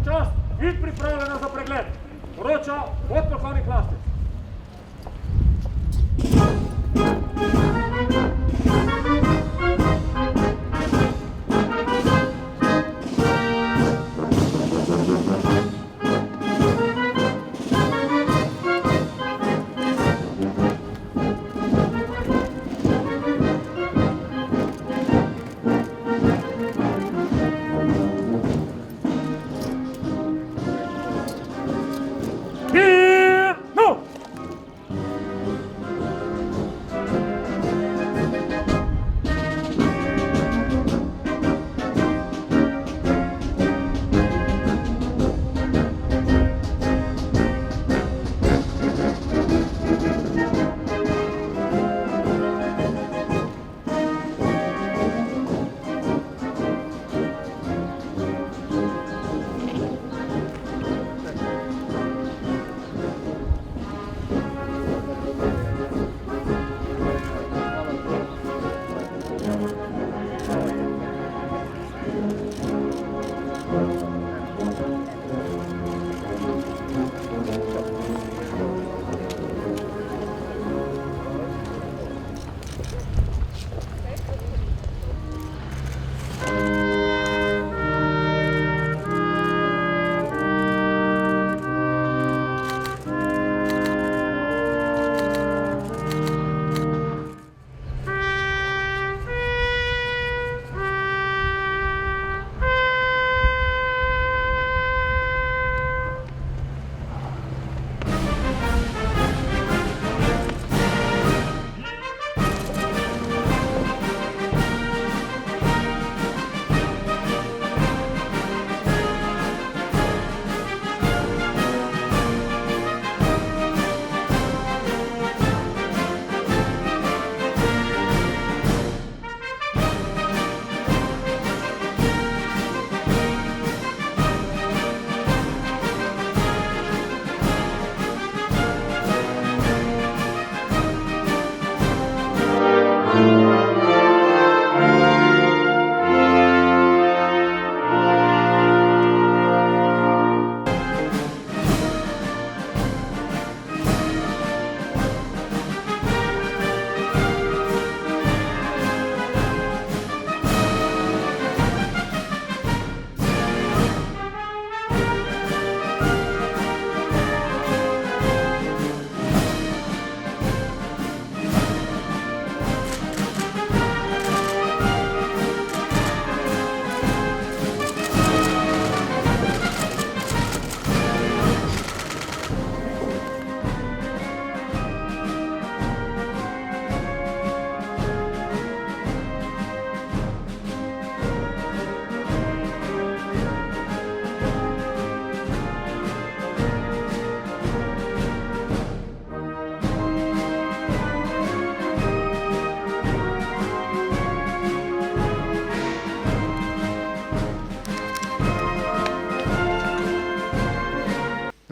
čast in pripravljena za pregled. Poroča podpolkovnik Lastec.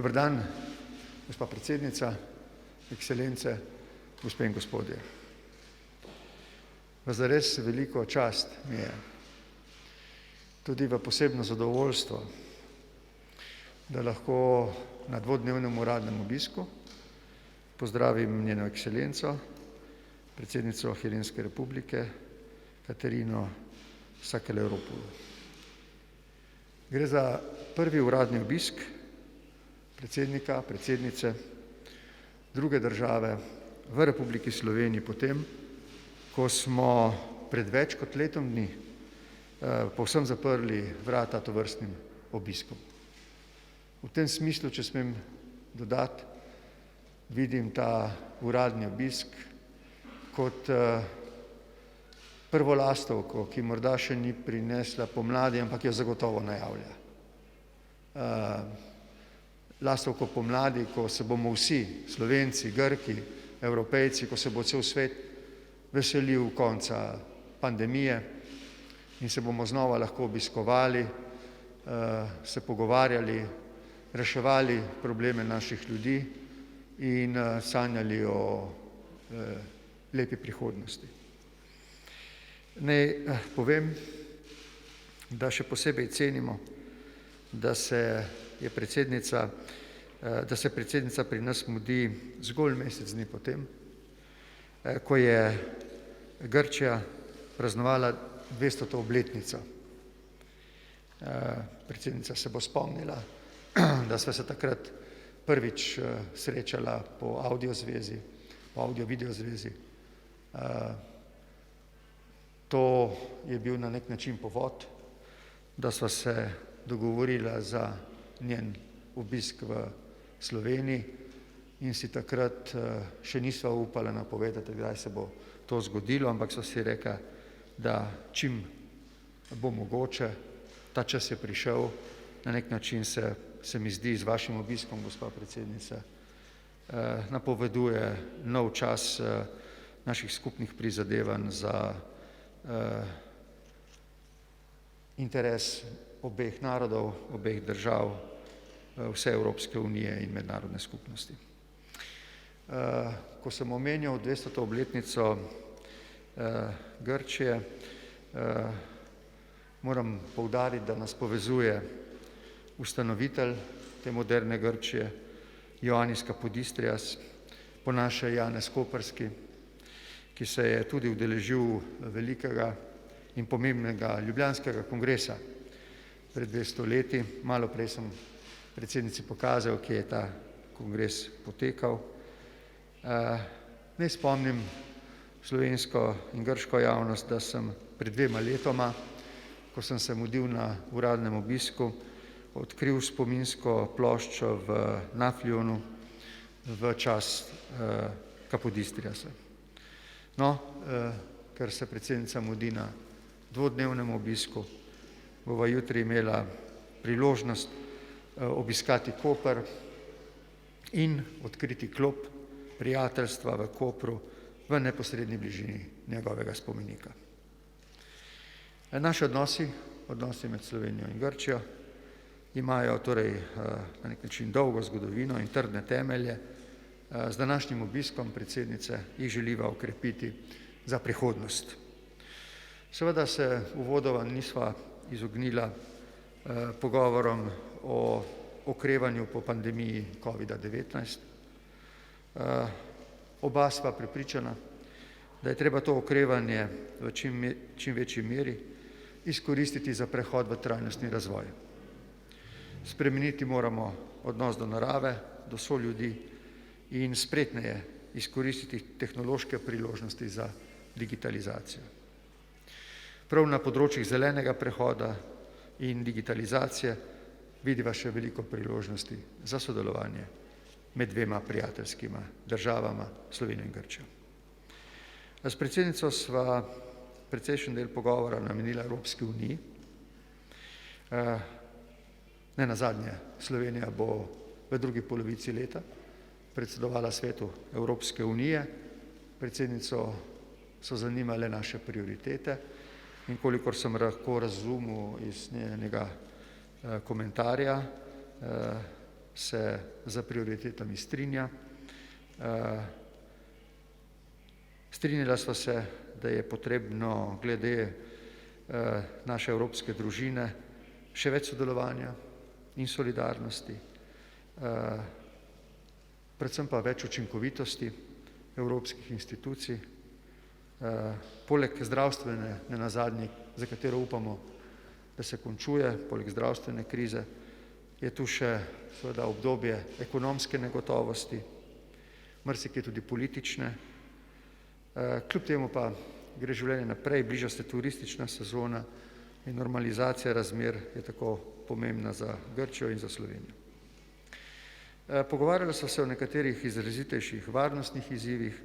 Dober dan, gospa predsednica, ekscelence, gospe in gospodje. V zares veliko čast mi je, tudi v posebno zadovoljstvo, da lahko na dvodnevnem uradnem obisku pozdravim njeno ekscelenco, predsednico Helenske republike, Katarino Sakeleropulu. Gre za prvi uradni obisk predsednika, predsednice druge države v Republiki Sloveniji potem, ko smo pred več kot letom dni povsem zaprli vrata tovrstnim obiskom. V tem smislu, če smem dodati, vidim ta uradni obisk kot prvo lastovko, ki morda še ni prinesla pomladi, ampak jo zagotovo najavlja. Lastovko pomladi, ko se bomo vsi, Slovenci, Grki, Evropejci, ko se bo cel svet veselil konca pandemije in se bomo znova lahko obiskovali, se pogovarjali, reševali probleme naših ljudi in sanjali o lepi prihodnosti. Naj povem, da še posebej cenimo da se predsednica pri nas mudi zgolj mesec dni potem, ko je Grčija praznovala 200. obletnico. Predsednica se bo spomnila, da sva se takrat prvič srečala po audio-video zvezi. To je bil na nek način povod, da sva se dogovorila za njen obisk v Sloveniji in si takrat še nisva upala napovedati, kdaj se bo to zgodilo, ampak sva si rekla, da čim bo mogoče, ta čas je prišel, na nek način se mi zdi z vašim obiskom, gospa predsednica, napoveduje nov čas naših skupnih prizadevanj za interes obeh narodov, obeh držav, vse Evropske unije in mednarodne skupnosti. Ko sem omenjal 200. obletnico Grčije, moram poudariti, da nas povezuje ustanovitelj te moderne Grčije, Ioannis Kapodistrias, po naše Janez Koprski, ki se je tudi udeležil velikega in pomembnega Ljubljanskega kongresa pred 200 leti. Malo prej sem predsednici pokazal, kje je ta kongres potekal. Naj spomnim slovensko in grško javnost, da sem pred 2 letoma, ko sem se mudil na uradnem obisku, odkril spominsko ploščo v Naflionu v čast Kapodistriasa. No, ker se predsednica mudi na 2-dnevnem obisku, bova jutri imela priložnost obiskati Koper in odkriti klop prijateljstva v Kopru v neposredni bližini njegovega spomenika. Naši odnosi med Slovenijo in Grčijo imajo torej na nek način dolgo zgodovino in trdne temelje. Z današnjim obiskom predsednice jih želiva okrepiti za prihodnost. Seveda se uvodoma nisva izognila pogovorom o okrevanju po pandemiji COVID-19. Oba sva prepričana, da je treba to okrevanje v čim večji meri izkoristiti za prehod v trajnostni razvoj. Spremeniti moramo odnos do narave, do soljudi in spretneje izkoristiti tehnološke priložnosti za digitalizacijo. Prav na področjih zelenega prehoda in digitalizacije vidiva še veliko priložnosti za sodelovanje med 2 prijateljskima državama, Slovenijo in Grčijo. S predsednico sva precejšen del pogovora namenila Evropski uniji. Ne nazadnje, Slovenija bo v drugi polovici leta predsedovala Svetu Evropske unije. Predsednico so zanimale naše prioritete in kolikor sem lahko razumel iz njenega komentarja, se za prioritetami strinja. Strinjala sva se, da je potrebno glede naše evropske družine še več sodelovanja in solidarnosti, predvsem pa več učinkovitosti evropskih institucij, poleg zdravstvene, nenazadnje, za katero upamo, da se končuje, poleg zdravstvene krize, je tu še seveda obdobje ekonomske negotovosti, marsikje tudi politične. Kljub temu pa gre življenje naprej, bliža se turistična sezona in normalizacija razmer je tako pomembna za Grčijo in za Slovenijo. Pogovarjali so se o nekaterih izrazitejših varnostnih izzivih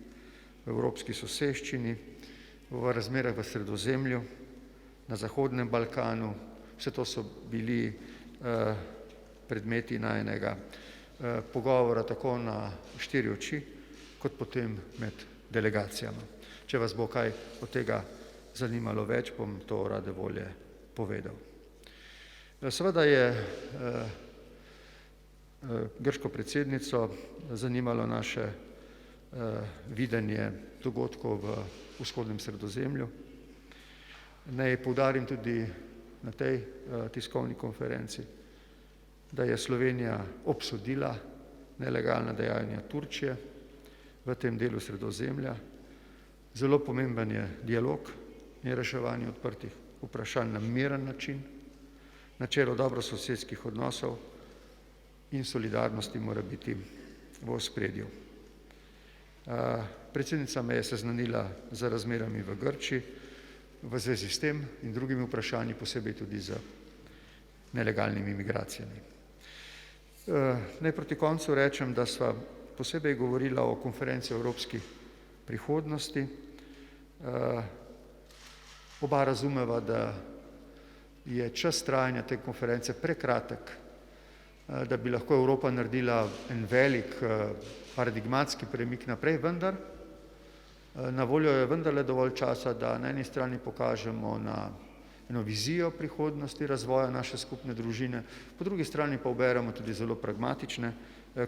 v evropski soseščini, v razmerah v Sredozemlju, na Zahodnem Balkanu. Vse to so bili predmeti najinega pogovora tako na 4 oči, kot potem med delegacijama. Če vas bo kaj od tega zanimalo več, bom to rade volje povedal. Seveda je grško predsednico zanimalo naše videnje dogodkov v vzhodnem Sredozemlju. Naj poudarim tudi na tej tiskovni konferenci, da je Slovenija obsodila nelegalna dejanja Turčije v tem delu Sredozemlja. Zelo pomemben je dialog in reševanje odprtih vprašanj na miren način. Načelo dobrososedskih odnosov in solidarnosti mora biti v ospredju. Predsednica me je seznanila z razmerami v Grčiji v zvezi s tem in drugimi vprašanji, posebej tudi z nelegalnimi migracijami. Naj proti koncu rečem, da sva posebej govorila o konferenci o evropski prihodnosti. Oba razumeva, da je čas trajanja te konference prekratek, da bi lahko Evropa naredila en velik paradigmatski premik naprej, vendar na voljo je vendarle dovolj časa, da na eni strani pokažemo na eno vizijo prihodnosti razvoja naše skupne družine, po drugi strani pa uberemo tudi zelo pragmatične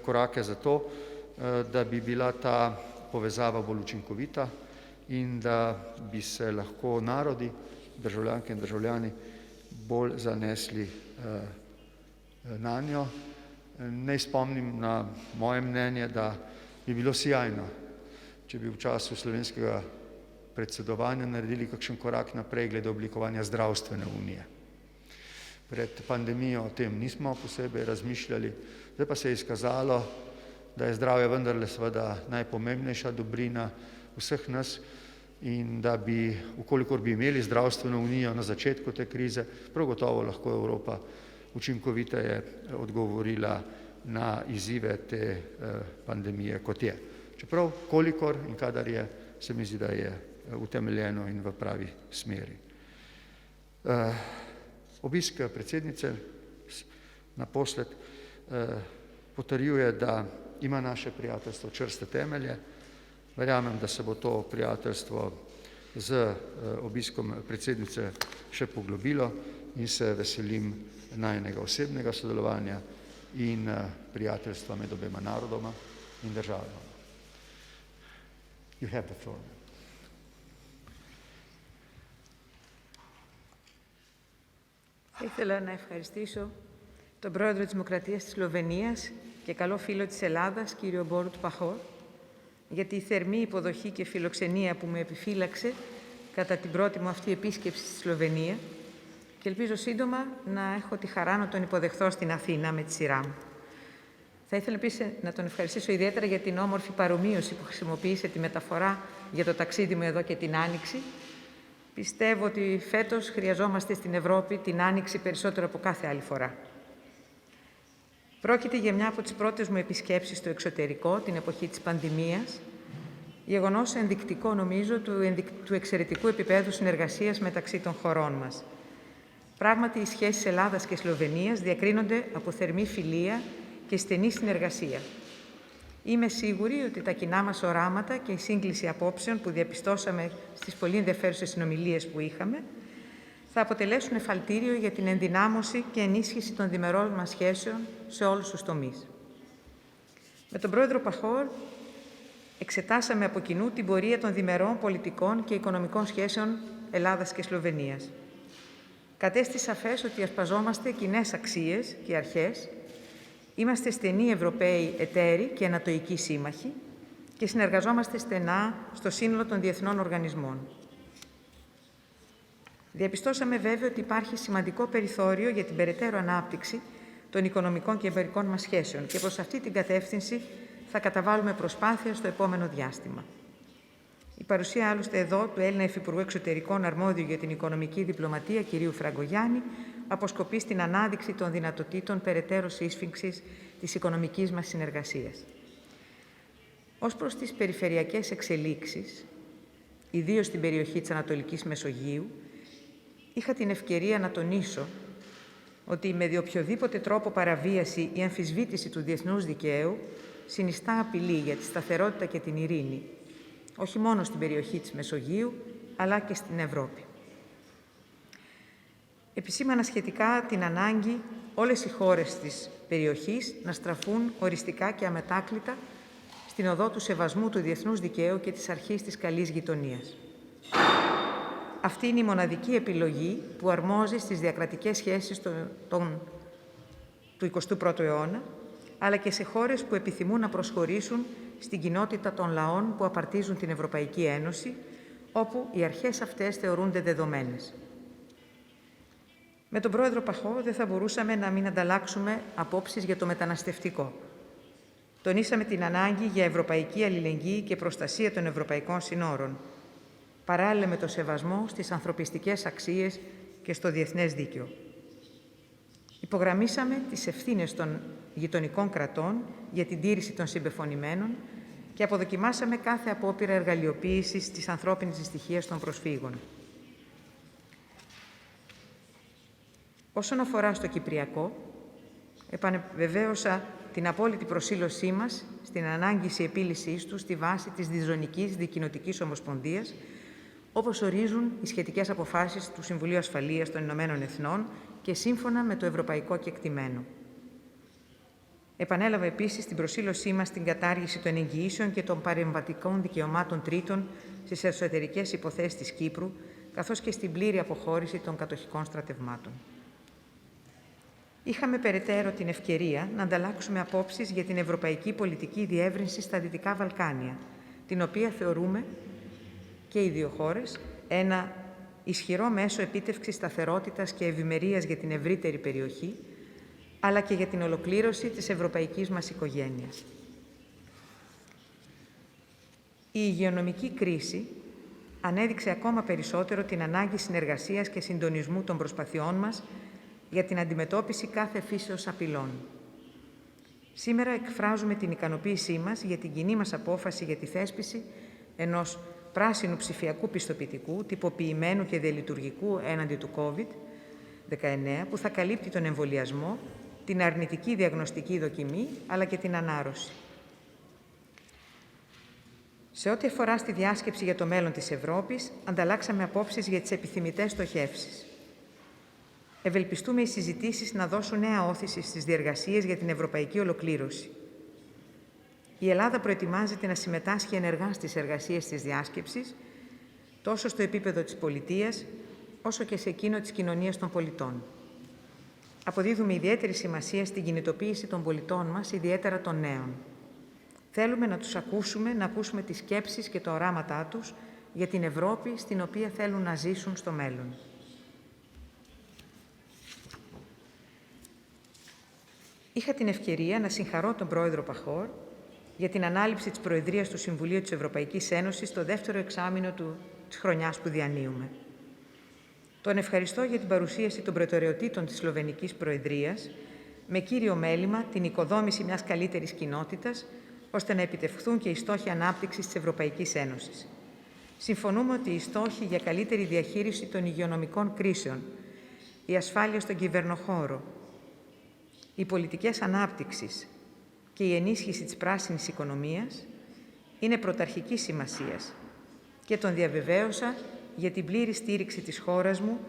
korake za to, da bi bila ta povezava bolj učinkovita in da bi se lahko narodi, državljanke in državljani bolj zanesli na njo. Naj spomnim na moje mnenje, da bi bilo sijajno, če bi v času slovenskega predsedovanja naredili kakšen korak naprej glede oblikovanja zdravstvene unije. Pred pandemijo o tem nismo posebej razmišljali, zdaj pa se je izkazalo, da je zdravje vendarle seveda najpomembnejša dobrina vseh nas in da bi, ukolikor bi imeli zdravstveno unijo na začetku te krize, prav gotovo lahko Evropa učinkoviteje odgovorila na izzive te pandemije, kot je. Čeprav kolikor in kadar je, se mi zdi, da je utemeljeno in v pravi smeri. Obisk predsednice naposled potrjuje, da ima naše prijateljstvo čvrste temelje. Verjamem, da se bo to prijateljstvo z obiskom predsednice še poglobilo in se veselim najinega osebnega sodelovanja in prijateljstva med obema narodoma in državama. You have the floor. Ήθελα να ευχαριστήσω τον πρόεδρο της Δημοκρατίας της Σλοβενίας και καλό φίλο της Ελλάδας, κύριο Μπόρουτ Παχόρ, για τη θερμή υποδοχή και φιλοξενία που με επιφύλαξε κατά την πρώτη μου αυτή επίσκεψη στη Σλοβενία και ελπίζω σύντομα να έχω τη χαρά να τον υποδεχθώ στην Αθήνα με τη σειρά μου. Θα ήθελα επίσης να τον ευχαριστήσω ιδιαίτερα για την όμορφη παρομοίωση που χρησιμοποίησε τη μεταφορά για το ταξίδι μου εδώ και την Άνοιξη. Πιστεύω ότι φέτος χρειαζόμαστε στην Ευρώπη την Άνοιξη περισσότερο από κάθε άλλη φορά. Πρόκειται για μια από τις πρώτες μου επισκέψεις στο εξωτερικό, την εποχή της πανδημίας, γεγονός ενδεικτικό, νομίζω, του εξαιρετικού επίπεδου συνεργασίας μεταξύ των χωρών μας. Πράγματι, οι σχέσεις Ελλάδας και Σλοβενίας διακρίνονται από θερμή φιλία και στενή συνεργασία. Είμαι σίγουρη ότι τα κοινά μας οράματα και η σύγκληση απόψεων που διαπιστώσαμε στις πολύ ενδιαφέρουσες συνομιλίες που είχαμε θα αποτελέσουν εφαλτήριο για την ενδυνάμωση και ενίσχυση των διμερών μας σχέσεων σε όλους τους τομείς. Με τον πρόεδρο Παχόρ εξετάσαμε από κοινού την πορεία των διμερών πολιτικών και οικονομικών σχέσεων Ελλάδας και Σλοβενίας. Κατέστη σαφές ότι ασπαζόμαστε κοινές αξίες και αρχές, είμαστε στενοί Ευρωπαίοι εταίροι και ανατοικοί σύμμαχοι και συνεργαζόμαστε στενά στο σύνολο των διεθνών οργανισμών. Διαπιστώσαμε βέβαια ότι υπάρχει σημαντικό περιθώριο για την περαιτέρω ανάπτυξη των οικονομικών και εμπορικών μας σχέσεων και προς αυτή την κατεύθυνση θα καταβάλουμε προσπάθεια στο επόμενο διάστημα. Η παρουσία άλλωστε εδώ του Έλληνα Υφυπουργού Εξωτερικών αρμόδιου για την οικονομική διπλωματία, κ. Φραγκογιάννη, αποσκοπεί στην ανάδειξη των δυνατοτήτων περαιτέρω σύσφιγξης της οικονομικής μας συνεργασίας. Ως προς τις περιφερειακές εξελίξεις, ιδίως στην περιοχή της Ανατολικής Μεσογείου, είχα την ευκαιρία να τονίσω ότι με οποιοδήποτε τρόπο παραβίαση ή αμφισβήτηση του διεθνούς δικαίου συνιστά απειλή για τη σταθερότητα και την ειρήνη, όχι μόνο στην περιοχή της Μεσογείου, αλλά και στην Ευρώπη. Επισήμανα σχετικά την ανάγκη όλες οι χώρες της περιοχής να στραφούν οριστικά και αμετάκλητα στην οδό του σεβασμού του διεθνούς δικαίου και της αρχής της καλής γειτονίας. Αυτή είναι η μοναδική επιλογή που αρμόζει στις διακρατικές σχέσεις των του 21ου αιώνα, αλλά και σε χώρες που επιθυμούν να προσχωρήσουν στην κοινότητα των λαών που απαρτίζουν την Ευρωπαϊκή Ένωση, όπου οι αρχές αυτές θεωρούνται δεδομένες. Με τον πρόεδρο Παχό δεν θα μπορούσαμε να μην ανταλλάξουμε απόψεις για το μεταναστευτικό. Τονίσαμε την ανάγκη για ευρωπαϊκή αλληλεγγύη και προστασία των ευρωπαϊκών συνόρων, παράλληλα με το σεβασμό στις ανθρωπιστικές αξίες και στο διεθνές δίκαιο. Υπογραμμίσαμε τις ευθύνες των γειτονικών κρατών για την τήρηση των συμπεφωνημένων και αποδοκιμάσαμε κάθε απόπειρα εργαλειοποίησης της ανθρώπινης δυστυχίας των προσφύγων. Όσον αφορά στο Κυπριακό, επανεβεβαίωσα την απόλυτη προσήλωσή μας στην ανάγκη επίλυσής του στη βάση της διζωνικής δικοινοτικής ομοσπονδίας, όπως ορίζουν οι σχετικές αποφάσεις του Συμβουλίου Ασφαλείας των Ηνωμένων Εθνών και σύμφωνα με το ευρωπαϊκό κεκτημένο. Επανέλαβε επίσης την προσήλωσή μας στην κατάργηση των εγγυήσεων και των παρεμβατικών δικαιωμάτων τρίτων στις εσωτερικές υποθέσεις της Κύπρου, καθώς και στην πλήρη αποχώρηση των κατοχικών στρατευμάτων. Είχαμε περαιτέρω την ευκαιρία να ανταλλάξουμε απόψεις για την ευρωπαϊκή πολιτική διεύρυνση στα Δυτικά Βαλκάνια, την οποία θεωρούμε και οι δύο χώρες ένα ισχυρό μέσο επίτευξης σταθερότητας και ευημερίας για την ευρύτερη περιοχή, αλλά και για την ολοκλήρωση της ευρωπαϊκής μας οικογένειας. Η υγειονομική κρίση ανέδειξε ακόμα περισσότερο την ανάγκη συνεργασίας και συντονισμού των προσπαθειών μας για την αντιμετώπιση κάθε φύσεως απειλών. Σήμερα εκφράζουμε την ικανοποίησή μας για την κοινή μας απόφαση για τη θέσπιση ενός πράσινου ψηφιακού πιστοποιητικού, τυποποιημένου και διαλειτουργικού έναντι του COVID-19, που θα καλύπτει τον εμβολιασμό, την αρνητική διαγνωστική δοκιμή, αλλά και την ανάρρωση. Σε ό,τι αφορά στη διάσκεψη για το μέλλον της Ευρώπης, ανταλλάξαμε απόψεις για τις επιθυμητές στοχεύσεις. Ευελπιστούμε οι συζητήσεις να δώσουν νέα όθηση στις διεργασίες για την ευρωπαϊκή ολοκλήρωση. Η Ελλάδα προετοιμάζεται να συμμετάσχει ενεργά στις εργασίες της διάσκεψης, τόσο στο επίπεδο της πολιτείας, όσο και σε εκείνο της κοινωνίας των πολιτών. Αποδίδουμε ιδιαίτερη σημασία στην κινητοποίηση των πολιτών μας, ιδιαίτερα των νέων. Θέλουμε να τους ακούσουμε, να ακούσουμε τις σκέψεις και τα οράματά τους για την Ευρώπη στην οποία θέλουν να ζήσουν στο μέλλον. Είχα την ευκαιρία να συγχαρώ τον πρόεδρο Παχόρ για την ανάληψη της Προεδρίας του Συμβουλίου της Ευρωπαϊκής Ένωσης στο δεύτερο εξάμηνο της χρονιάς που διανύουμε. Τον ευχαριστώ για την παρουσίαση των προτεραιοτήτων της Σλοβενικής Προεδρίας, με κύριο μέλημα την οικοδόμηση μιας καλύτερης κοινότητας, ώστε να επιτευχθούν και οι στόχοι ανάπτυξης της Ευρωπαϊκής Ένωσης. Συμφωνούμε ότι οι στόχοι για καλύτερη διαχείριση των υγειονομικών κρίσεων, η ασφάλεια στον κυβερνοχώρο, οι πολιτικές ανάπτυξης και η ενίσχυση της πράσινης οικονομίας είναι πρωταρχικής σημασίας και τον διαβεβαίωσα για την πλήρη στήριξη της χώρας μου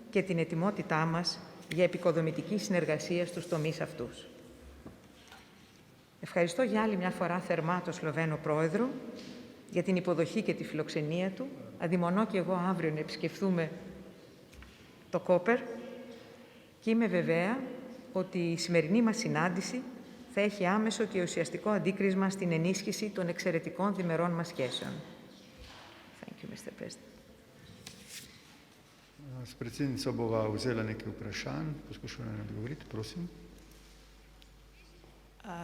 και την ετοιμότητά μας για επικοδομητική συνεργασία στους τομείς αυτούς. Ευχαριστώ για άλλη μια φορά θερμά τον Σλοβαίνο Πρόεδρο για την υποδοχή και τη φιλοξενία του. Αδειμονώ και εγώ αύριο να επισκεφθούμε το Κόπερ και είμαι βεβαία ότι η σημερινή μας συνάντηση θα έχει άμεσο και ουσιαστικό αντίκρισμα στην ενίσχυση των εξαιρετικών διμερών μας σχέσεων. Thank you, Mr. President. S predsednico bova vzela nekaj vprašanj, poskušala nam odgovoriti, prosim.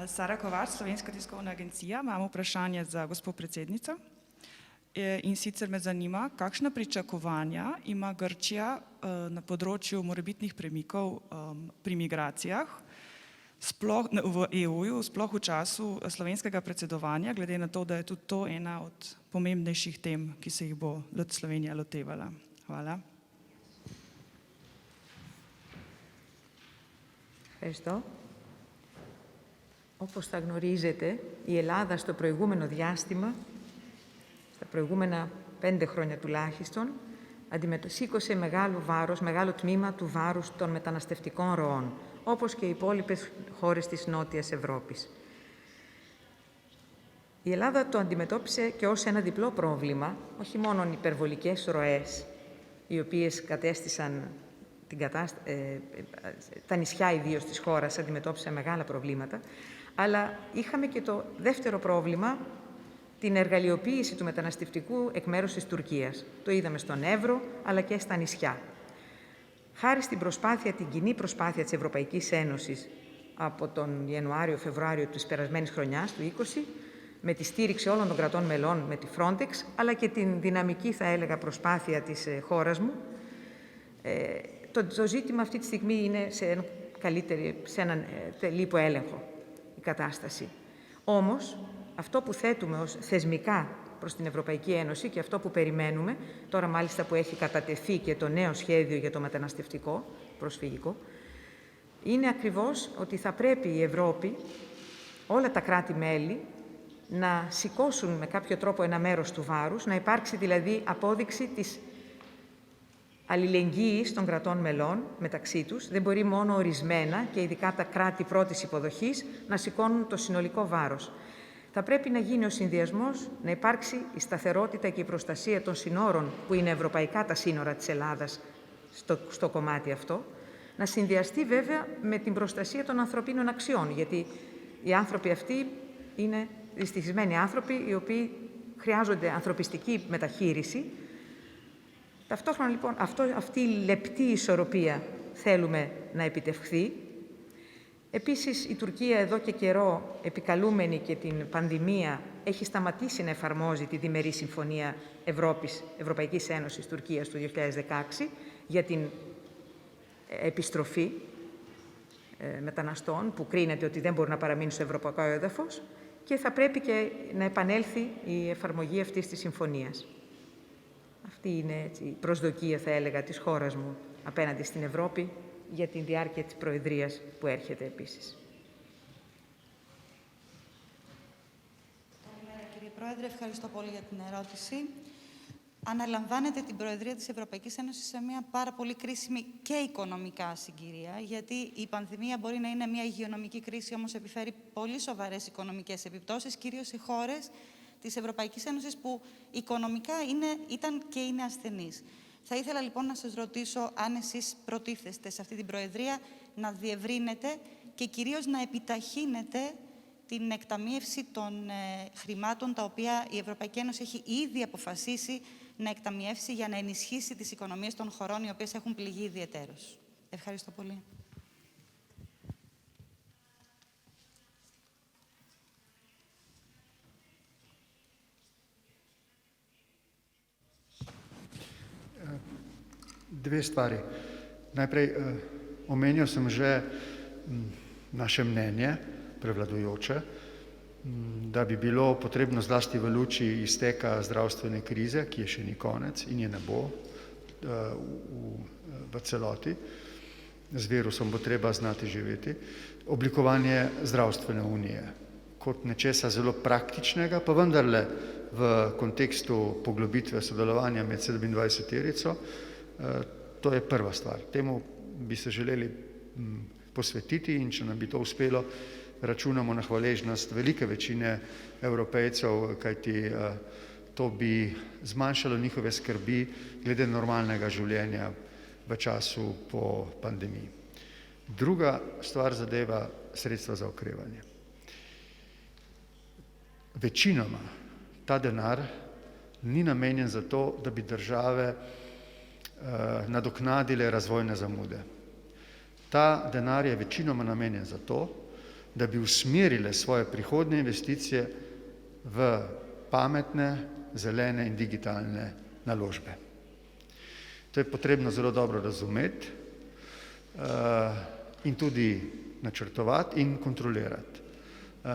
Sara Kovač, Slovenska tiskovna agencija. Imamo vprašanje za gospod predsednico. In sicer me zanima, kakšna pričakovanja ima Grčija na področju morebitnih premikov pri migracijah, sploh v EU-ju, sploh v času slovenskega predsedovanja, glede na to, da je tudi to ena od pomembnejših tem, ki se jih bo Slovenija lotevala. Hvala. Ευχαριστώ. Όπως θα γνωρίζετε, η Ελλάδα στο προηγούμενο διάστημα, στα προηγούμενα 5 χρόνια τουλάχιστον, σήκωσε μεγάλο τμήμα του βάρους των μεταναστευτικών ροών, όπως και οι υπόλοιπες χώρες της Νότιας Ευρώπης. Η Ελλάδα το αντιμετώπισε και ως ένα διπλό πρόβλημα, όχι μόνο υπερβολικές ροές, οι οποίες κατέστησαν τα νησιά ιδίως της χώρας αντιμετώπισαν μεγάλα προβλήματα, αλλά είχαμε και το δεύτερο πρόβλημα, την εργαλειοποίηση του μεταναστευτικού εκ μέρους της Τουρκίας. Το είδαμε στον Εύρο, αλλά και στα νησιά. Χάρη στην την κοινή προσπάθεια της Ευρωπαϊκής Ένωσης από τον Ιανουάριο-Φεβρουάριο της περασμένης χρονιάς, του 20, με τη στήριξη όλων των κρατών μελών, με τη Frontex, αλλά και την δυναμική, θα έλεγα, προσπάθεια της χώρας μου, το ζήτημα αυτή τη στιγμή είναι σε έναν τελείπο έλεγχο η κατάσταση. Όμως, αυτό που θέτουμε ως θεσμικά προς την Ευρωπαϊκή Ένωση και αυτό που περιμένουμε, τώρα μάλιστα που έχει κατατεθεί και το νέο σχέδιο για το μεταναστευτικό, προσφυγικό, είναι ακριβώς ότι θα πρέπει η Ευρώπη, όλα τα κράτη-μέλη, να σηκώσουν με κάποιο τρόπο ένα μέρος του βάρους, να υπάρξει δηλαδή απόδειξη της αλληλεγγύης των κρατών μελών μεταξύ τους. Δεν μπορεί μόνο ορισμένα και ειδικά τα κράτη πρώτης υποδοχής να σηκώνουν το συνολικό βάρος. Θα πρέπει να γίνει ο συνδυασμός, να υπάρξει η σταθερότητα και η προστασία των συνόρων, που είναι ευρωπαϊκά τα σύνορα της Ελλάδας στο κομμάτι αυτό, να συνδυαστεί βέβαια με την προστασία των ανθρωπίνων αξιών, γιατί οι άνθρωποι αυτοί είναι δυστυχισμένοι άνθρωποι, οι οποίοι χρειάζονται ανθρωπιστική μεταχείριση. Ταυτόχρονα λοιπόν αυτή η λεπτή ισορροπία θέλουμε να επιτευχθεί. Επίσης, η Τουρκία εδώ και καιρό, επικαλούμενη και την πανδημία, έχει σταματήσει να εφαρμόζει τη διμερή συμφωνία Ευρωπαϊκής Ένωσης Τουρκίας του 2016 για την επιστροφή μεταναστών που κρίνεται ότι δεν μπορούν να παραμείνουν στο ευρωπαϊκό έδαφος και θα πρέπει και να επανέλθει η εφαρμογή αυτής της συμφωνίας. Αυτή είναι η προσδοκία, θα έλεγα, της χώρας μου απέναντι στην Ευρώπη για τη διάρκεια της Προεδρίας που έρχεται επίσης. Καλημέρα, κύριε Πρόεδρε. Ευχαριστώ πολύ για την ερώτηση. Αναλαμβάνετε την Προεδρία της Ευρωπαϊκής Ένωσης σε μια πάρα πολύ κρίσιμη και οικονομικά συγκυρία, γιατί η πανδημία μπορεί να είναι μια υγειονομική κρίση, όμως επιφέρει πολύ σοβαρές οικονομικές επιπτώσεις, κυρίως σε χώρες της Ευρωπαϊκής Ένωσης που οικονομικά ήταν και είναι ασθενείς. Θα ήθελα λοιπόν να σας ρωτήσω αν εσείς προτίθεστε σε αυτή την Προεδρία να διευρύνετε και κυρίως να επιταχύνετε την εκταμίευση των χρημάτων τα οποία η Ευρωπαϊκή Ένωση έχει ήδη αποφασίσει να εκταμιεύσει για να ενισχύσει τις οικονομίες των χωρών οι οποίες έχουν πληγεί ιδιαιτέρως. Ευχαριστώ πολύ. Dve stvari. Najprej omenil sem že naše mnenje, prevladujoče, da bi bilo potrebno zlasti v luči izteka zdravstvene krize, ki je še ni konec in je ne bo v celoti, z virusom bo treba znati živeti, oblikovanje zdravstvene unije kot nečesa zelo praktičnega, pa vendarle v kontekstu poglobitve sodelovanja med 27-terico. To je prva stvar. Temu bi se želeli posvetiti in če nam bi to uspelo, računamo na hvaležnost velike večine Evropejcev, kajti to bi zmanjšalo njihove skrbi glede normalnega življenja v času po pandemiji. Druga stvar zadeva sredstva za okrevanje. Večinoma ta denar ni namenjen za to, da bi države nadoknadile razvojne zamude. Ta denar je večinoma namenjen za to, da bi usmerile svoje prihodnje investicije v pametne, zelene in digitalne naložbe. To je potrebno zelo dobro razumeti in tudi načrtovati in kontrolirati.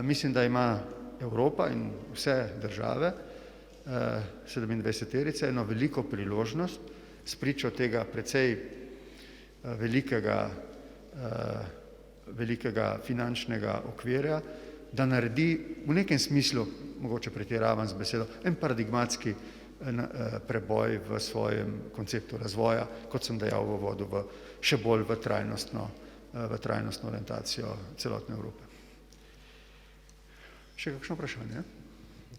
Mislim, da ima Evropa in vse države 27-terice eno veliko priložnost spričo tega precej velikega finančnega okvirja, da naredi v nekem smislu, mogoče pretiravam z besedo, en paradigmatski preboj v svojem konceptu razvoja, kot sem dejal v uvodu, še bolj v trajnostno orientacijo celotne Evrope. Še kakšno vprašanje?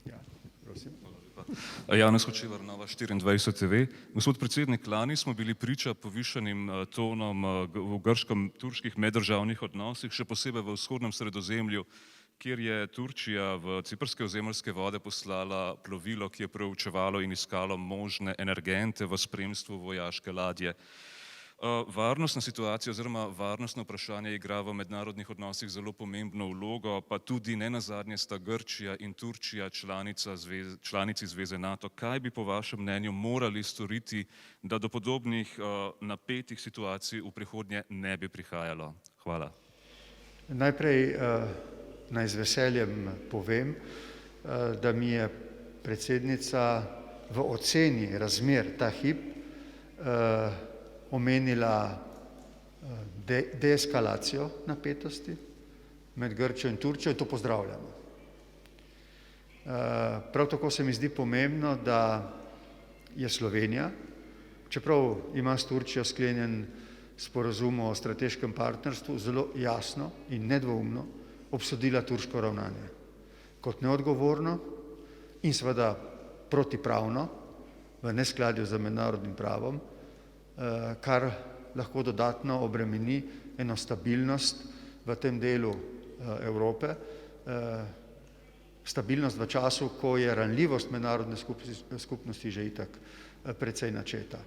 Ja, prosim. lepa. Janez Hočevar, Nova 24 TV. Gospod predsednik, lani smo bili priča povišanim tonom v grško-turških meddržavnih odnosih, še posebej v vzhodnem Sredozemlju, kjer je Turčija v ciprske ozemeljske vode poslala plovilo, ki je preučevalo in iskalo možne energente v spremstvu vojaške ladje. Varnostna situacija oziroma varnostno vprašanje igra v mednarodnih odnosih zelo pomembno vlogo, pa tudi ne nazadnje sta Grčija in Turčija članici zveze NATO. Kaj bi po vašem mnenju morali storiti, da do podobnih napetih situacij v prihodnje ne bi prihajalo? Hvala. Najprej naj z veseljem povem, da mi je predsednica v oceni razmer ta hip omenila deeskalacijo napetosti med Grčijo in Turčijo in to pozdravljamo. Prav tako se mi zdi pomembno, da je Slovenija, čeprav ima s Turčijo sklenjen sporazum o strateškem partnerstvu, zelo jasno in nedvoumno obsodila turško ravnanje kot neodgovorno in seveda protipravno v neskladju z mednarodnim pravom, kar lahko dodatno obremeni eno stabilnost v tem delu Evrope, stabilnost v času, ko je ranljivost mednarodne skupnosti že itak precej načeta.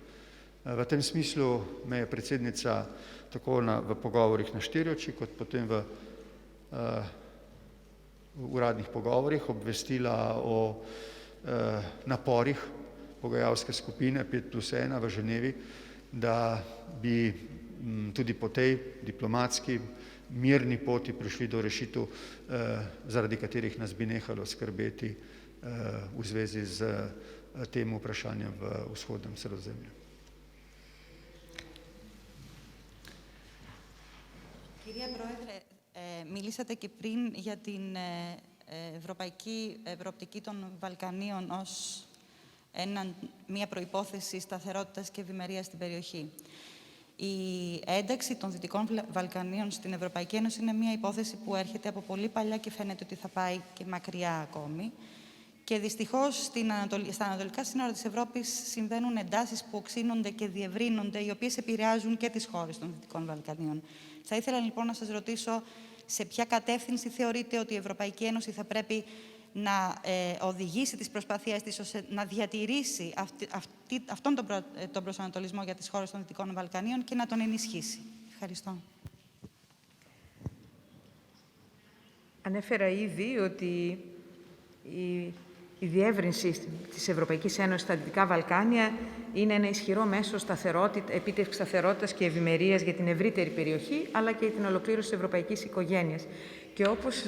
V tem smislu me je predsednica tako v pogovorih na štiri oči, kot potem v uradnih pogovorih obvestila o naporih pogajalske skupine 5+1 v Ženevi, da bi tudi po tej diplomatski mirni poti prišli do rešitev, zaradi katerih nas bi nehalo skrbeti v zvezi z tem vprašanjem v vzhodnem Sredozemlju. Κυρία Πρόεδρε, μιλήσατε και πριν για την ευρωπαϊκή προοπτική των Βαλκανίων ως μια προϋπόθεση σταθερότητας και ευημερίας στην περιοχή. Η ένταξη των Δυτικών Βαλκανίων στην Ευρωπαϊκή Ένωση είναι μια υπόθεση που έρχεται από πολύ παλιά και φαίνεται ότι θα πάει και μακριά ακόμη. Και δυστυχώς στα ανατολικά σύνορα της Ευρώπης συμβαίνουν εντάσεις που οξύνονται και διευρύνονται, οι οποίες επηρεάζουν και τις χώρες των Δυτικών Βαλκανίων. Θα ήθελα λοιπόν να σας ρωτήσω σε ποια κατεύθυνση θεωρείτε ότι η Ευρωπαϊκή Ένωση θα πρέπει να οδηγήσει τις προσπάθειές της ώστε να διατηρήσει αυτόν τον προσανατολισμό για τις χώρες των Δυτικών Βαλκανίων και να τον ενισχύσει. Ευχαριστώ. Ανέφερα ήδη ότι η διεύρυνση της Ευρωπαϊκής Ένωσης στα Δυτικά Βαλκάνια είναι ένα ισχυρό μέσο επίτευξης σταθερότητας και ευημερίας για την ευρύτερη περιοχή, αλλά και για την ολοκλήρωση της ευρωπαϊκής οικογένειας. Και όπως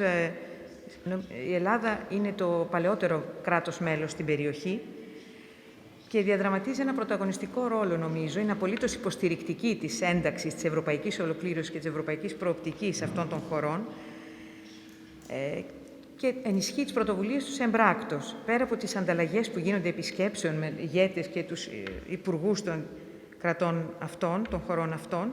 η Ελλάδα είναι το παλαιότερο κράτος μέλος στην περιοχή και διαδραματίζει ένα πρωταγωνιστικό ρόλο, νομίζω, είναι απολύτως υποστηρικτική της ένταξης της ευρωπαϊκής ολοκλήρωσης και της ευρωπαϊκής προοπτικής αυτών των χωρών και ενισχύει τις πρωτοβουλίες τους εμπράκτος. Πέρα από τις ανταλλαγές που γίνονται επισκέψεων με ηγέτες και τους υπουργούς των κρατών αυτών, των χωρών αυτών,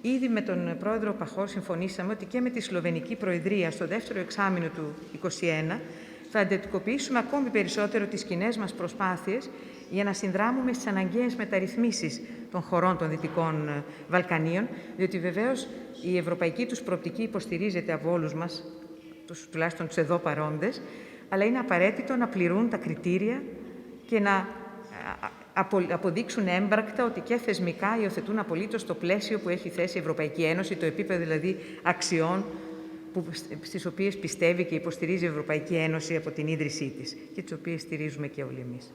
ήδη με τον πρόεδρο Παχόρ συμφωνήσαμε ότι και με τη Σλοβενική Προεδρία στο δεύτερο εξάμηνο του 2021 θα εντατικοποιήσουμε ακόμη περισσότερο τις κοινές μας προσπάθειες για να συνδράμουμε στις αναγκαίες μεταρρυθμίσεις των χωρών των Δυτικών Βαλκανίων, διότι βεβαίως η ευρωπαϊκή τους προοπτική υποστηρίζεται από όλους μας, τουλάχιστον τους εδώ παρόντες, αλλά είναι απαραίτητο να πληρούν τα κριτήρια και να αποδείξουν έμπρακτα ότι και θεσμικά υιοθετούν απολύτως το πλαίσιο που έχει θέσει η Ευρωπαϊκή Ένωση, το επίπεδο δηλαδή αξιών στις οποίες πιστεύει και υποστηρίζει η Ευρωπαϊκή Ένωση από την ίδρυσή της και τις οποίες στηρίζουμε και όλοι εμείς.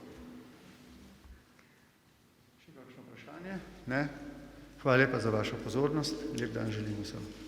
Hvala lepa za vašo pozornost. Lep dan želim vsem.